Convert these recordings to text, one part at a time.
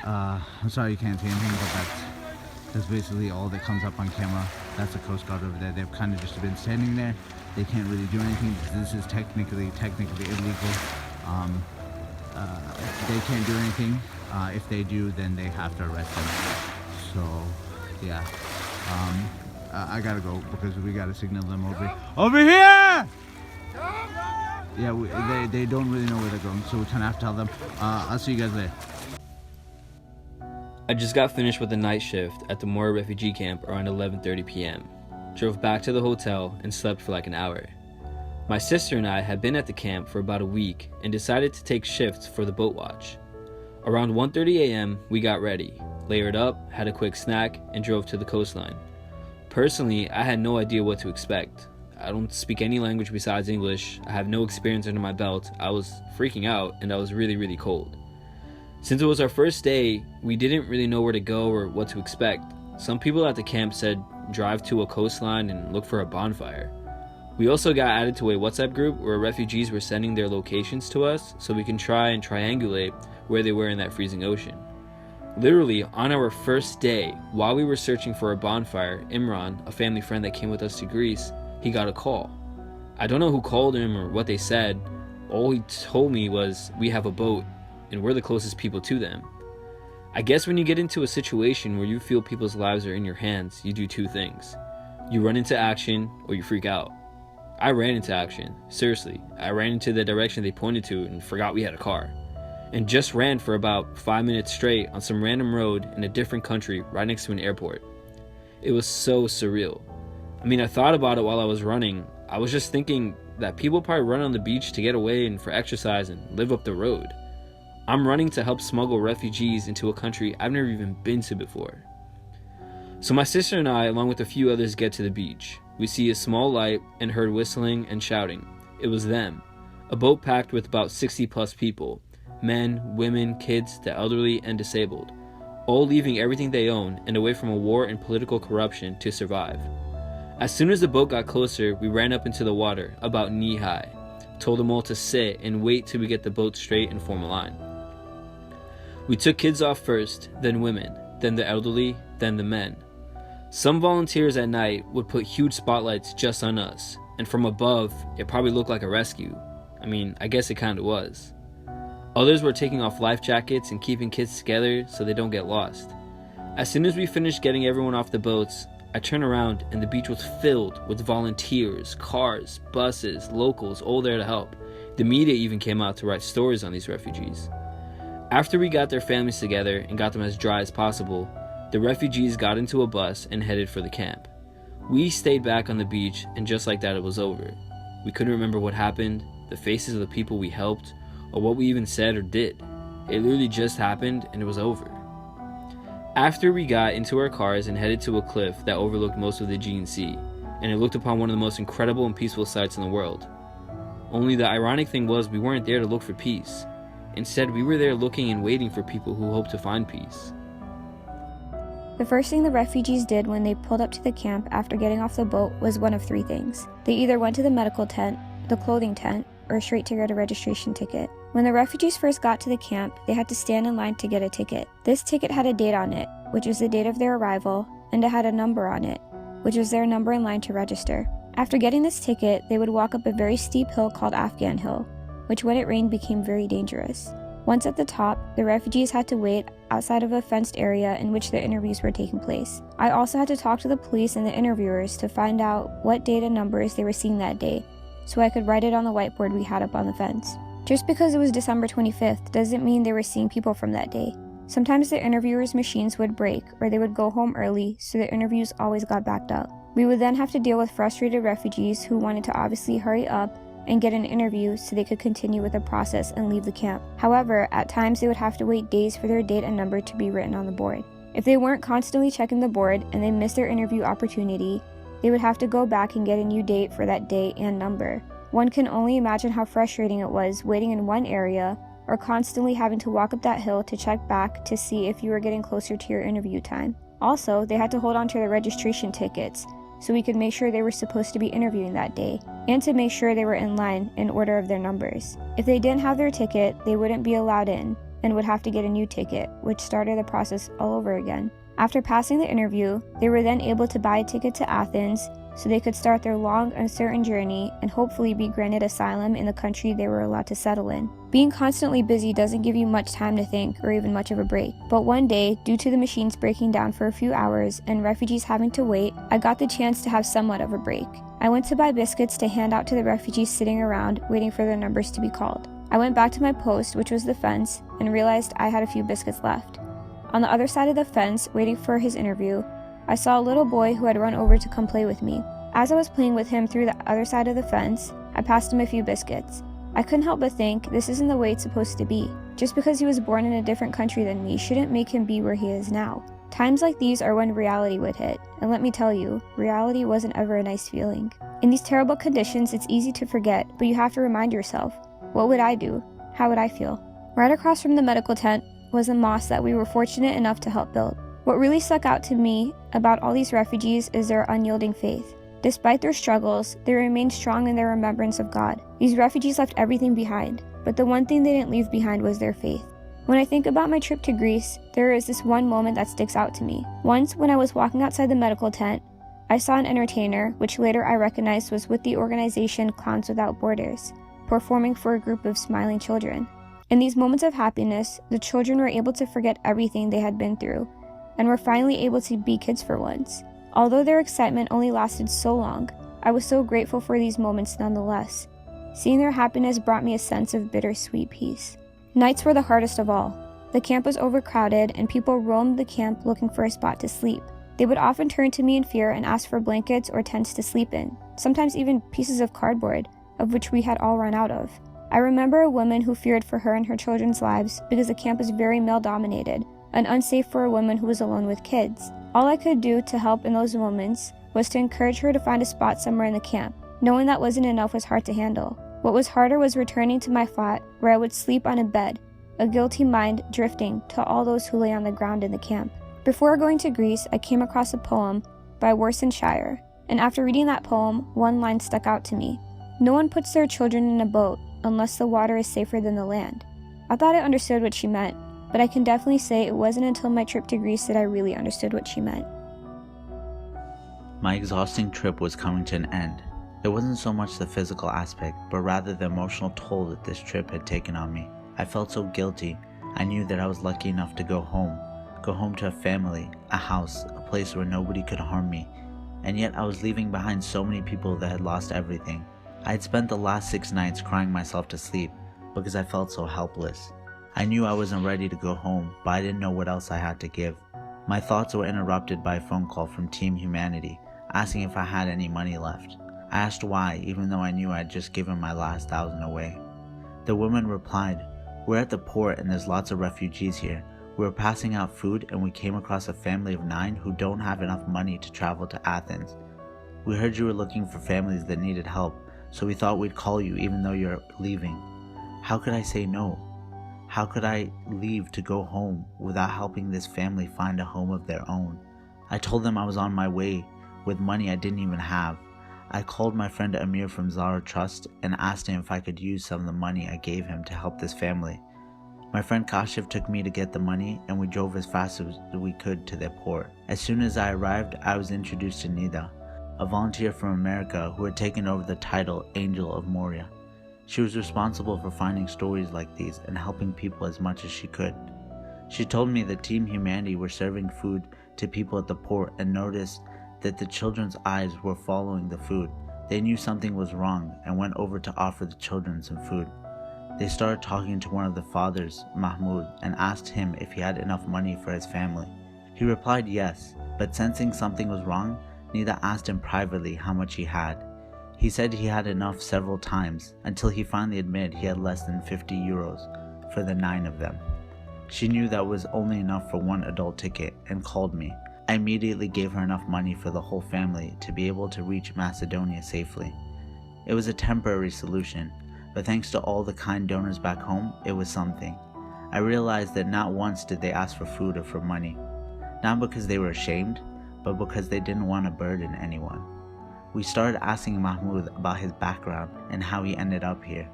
I'm sorry you can't see anything, but that's basically all that comes up on camera. That's the Coast Guard over there. They've kind of just been standing there. They can't really do anything. This is technically illegal. They can't do anything. If they do, then they have to arrest them. So, yeah. I gotta go because we gotta signal them over here. Yeah, they don't really know where they're going, so we kind of have to tell them. I'll see you guys later. I just got finished with a night shift at the Mora refugee camp around 11:30 p.m. Drove back to the hotel and slept for like an hour. My sister and I had been at the camp for about a week and decided to take shifts for the boat watch. Around 1:30 a.m. we got ready, layered up, had a quick snack, and drove to the coastline. Personally, I had no idea what to expect. I don't speak any language besides English, I have no experience under my belt, I was freaking out, and I was really cold. Since it was our first day, we didn't really know where to go or what to expect. Some people at the camp said drive to a coastline and look for a bonfire. We also got added to a WhatsApp group where refugees were sending their locations to us so we can try and triangulate where they were in that freezing ocean. Literally, on our first day, while we were searching for a bonfire, Imran, a family friend that came with us to Greece, he got a call. I don't know who called him or what they said. All he told me was, we have a boat and we're the closest people to them. I guess when you get into a situation where you feel people's lives are in your hands, you do two things. You run into action or you freak out. I ran into action. Seriously, I ran into the direction they pointed to and forgot we had a car. And just ran for about 5 minutes straight on some random road in a different country right next to an airport. It was so surreal. I mean, I thought about it while I was running. I was just thinking that people probably run on the beach to get away and for exercise and live up the road. I'm running to help smuggle refugees into a country I've never even been to before. So my sister and I, along with a few others, get to the beach. We see a small light and heard whistling and shouting. It was them. A boat packed with about 60 plus people. Men, women, kids, the elderly, and disabled. All leaving everything they own and away from a war and political corruption to survive. As soon as the boat got closer, we ran up into the water, about knee-high. Told them all to sit and wait till we get the boat straight and form a line. We took kids off first, then women, then the elderly, then the men. Some volunteers at night would put huge spotlights just on us, and from above, it probably looked like a rescue. I mean, I guess it kinda was. Others were taking off life jackets and keeping kids together so they don't get lost. As soon as we finished getting everyone off the boats, I turned around and the beach was filled with volunteers, cars, buses, locals, all there to help. The media even came out to write stories on these refugees. After we got their families together and got them as dry as possible, the refugees got into a bus and headed for the camp. We stayed back on the beach, and just like that it was over. We couldn't remember what happened, the faces of the people we helped, or what we even said or did. It literally just happened and it was over. After we got into our cars and headed to a cliff that overlooked most of the Aegean Sea, and it looked upon one of the most incredible and peaceful sights in the world. Only the ironic thing was we weren't there to look for peace. Instead, we were there looking and waiting for people who hoped to find peace. The first thing the refugees did when they pulled up to the camp after getting off the boat was one of three things. They either went to the medical tent, the clothing tent, or straight to get a registration ticket. When the refugees first got to the camp, they had to stand in line to get a ticket. This ticket had a date on it, which was the date of their arrival, and it had a number on it, which was their number in line to register. After getting this ticket, they would walk up a very steep hill called Afghan Hill, which when it rained became very dangerous. Once at the top, the refugees had to wait outside of a fenced area in which the interviews were taking place. I also had to talk to the police and the interviewers to find out what date and numbers they were seeing that day, so I could write it on the whiteboard we had up on the fence. Just because it was December 25th doesn't mean they were seeing people from that day. Sometimes the interviewers' machines would break or they would go home early, so the interviews always got backed up. We would then have to deal with frustrated refugees who wanted to obviously hurry up and get an interview so they could continue with the process and leave the camp. However, at times they would have to wait days for their date and number to be written on the board. If they weren't constantly checking the board and they missed their interview opportunity, they would have to go back and get a new date for that day and number. One can only imagine how frustrating it was waiting in one area or constantly having to walk up that hill to check back to see if you were getting closer to your interview time. Also, they had to hold on to their registration tickets so we could make sure they were supposed to be interviewing that day, and to make sure they were in line in order of their numbers. If they didn't have their ticket, they wouldn't be allowed in, and would have to get a new ticket, which started the process all over again. After passing the interview, they were then able to buy a ticket to Athens so they could start their long, uncertain journey and hopefully be granted asylum in the country they were allowed to settle in. Being constantly busy doesn't give you much time to think or even much of a break. But one day, due to the machines breaking down for a few hours and refugees having to wait, I got the chance to have somewhat of a break. I went to buy biscuits to hand out to the refugees sitting around waiting for their numbers to be called. I went back to my post, which was the fence, and realized I had a few biscuits left. On the other side of the fence, waiting for his interview, I saw a little boy who had run over to come play with me. As I was playing with him through the other side of the fence, I passed him a few biscuits. I couldn't help but think, this isn't the way it's supposed to be. Just because he was born in a different country than me shouldn't make him be where he is now. Times like these are when reality would hit, and let me tell you, reality wasn't ever a nice feeling. In these terrible conditions, it's easy to forget, but you have to remind yourself, what would I do? How would I feel? Right across from the medical tent was a mosque that we were fortunate enough to help build. What really stuck out to me about all these refugees is their unyielding faith. Despite their struggles, they remained strong in their remembrance of God. These refugees left everything behind, but the one thing they didn't leave behind was their faith. When I think about my trip to Greece, there is this one moment that sticks out to me. Once, when I was walking outside the medical tent, I saw an entertainer, which later I recognized was with the organization Clowns Without Borders, performing for a group of smiling children. In these moments of happiness, the children were able to forget everything they had been through, and were finally able to be kids for once. Although their excitement only lasted so long, I was so grateful for these moments nonetheless. Seeing their happiness brought me a sense of bittersweet peace. Nights were the hardest of all. The camp was overcrowded, and people roamed the camp looking for a spot to sleep. They would often turn to me in fear and ask for blankets or tents to sleep in, sometimes even pieces of cardboard, of which we had all run out of. I remember a woman who feared for her and her children's lives because the camp was very male-dominated and unsafe for a woman who was alone with kids. All I could do to help in those moments was to encourage her to find a spot somewhere in the camp. Knowing that wasn't enough was hard to handle. What was harder was returning to my flat, where I would sleep on a bed, a guilty mind drifting to all those who lay on the ground in the camp. Before going to Greece, I came across a poem by Worcestershire, and after reading that poem, one line stuck out to me. No one puts their children in a boat unless the water is safer than the land. I thought I understood what she meant, but I can definitely say it wasn't until my trip to Greece that I really understood what she meant. My exhausting trip was coming to an end. It wasn't so much the physical aspect, but rather the emotional toll that this trip had taken on me. I felt so guilty. I knew that I was lucky enough to go home to a family, a house, a place where nobody could harm me, and yet I was leaving behind so many people that had lost everything. I had spent the last 6 nights crying myself to sleep because I felt so helpless. I knew I wasn't ready to go home, but I didn't know what else I had to give. My thoughts were interrupted by a phone call from Team Humanity, asking if I had any money left. I asked why, even though I knew I had just given my last 1,000 away. The woman replied, "We're at the port and there's lots of refugees here. We were passing out food and we came across a family of 9 who don't have enough money to travel to Athens. We heard you were looking for families that needed help, so we thought we'd call you even though you're leaving." How could I say no? How could I leave to go home without helping this family find a home of their own? I told them I was on my way with money I didn't even have. I called my friend Amir from Zara Trust and asked him if I could use some of the money I gave him to help this family. My friend Kashif took me to get the money and we drove as fast as we could to their port. As soon as I arrived, I was introduced to Nida, a volunteer from America who had taken over the title Angel of Moria. She was responsible for finding stories like these and helping people as much as she could. She told me that Team Humanity were serving food to people at the port and noticed that the children's eyes were following the food. They knew something was wrong and went over to offer the children some food. They started talking to one of the fathers, Mahmoud, and asked him if he had enough money for his family. He replied yes, but sensing something was wrong, Nida asked him privately how much he had. He said he had enough several times, until he finally admitted he had less than 50 euros for the 9 of them. She knew that was only enough for 1 adult ticket and called me. I immediately gave her enough money for the whole family to be able to reach Macedonia safely. It was a temporary solution, but thanks to all the kind donors back home, it was something. I realized that not once did they ask for food or for money, not because they were ashamed, but because they didn't want to burden anyone. We started asking Mahmoud about his background and how he ended up here.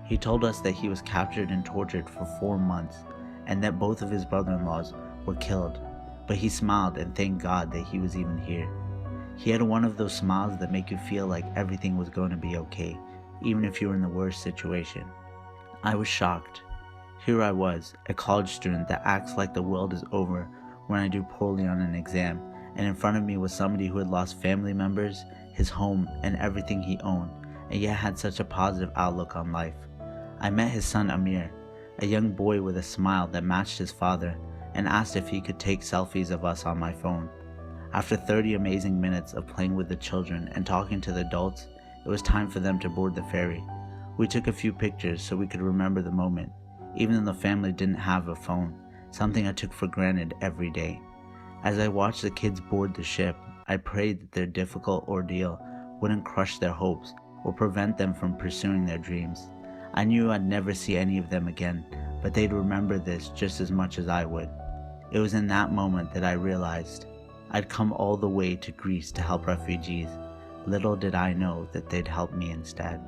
He told us that he was captured and tortured for 4 months and that both of his brother-in-laws were killed, but he smiled and thanked God that he was even here. He had one of those smiles that make you feel like everything was going to be okay, even if you were in the worst situation. I was shocked. Here I was, a college student that acts like the world is over when I do poorly on an exam, and in front of me was somebody who had lost family members, his home, and everything he owned, and yet had such a positive outlook on life. I met his son Amir, a young boy with a smile that matched his father, and asked if he could take selfies of us on my phone. After 30 amazing minutes of playing with the children and talking to the adults, it was time for them to board the ferry. We took a few pictures so we could remember the moment, even though the family didn't have a phone, something I took for granted every day. As I watched the kids board the ship, I prayed that their difficult ordeal wouldn't crush their hopes or prevent them from pursuing their dreams. I knew I'd never see any of them again, but they'd remember this just as much as I would. It was in that moment that I realized I'd come all the way to Greece to help refugees. Little did I know that they'd help me instead.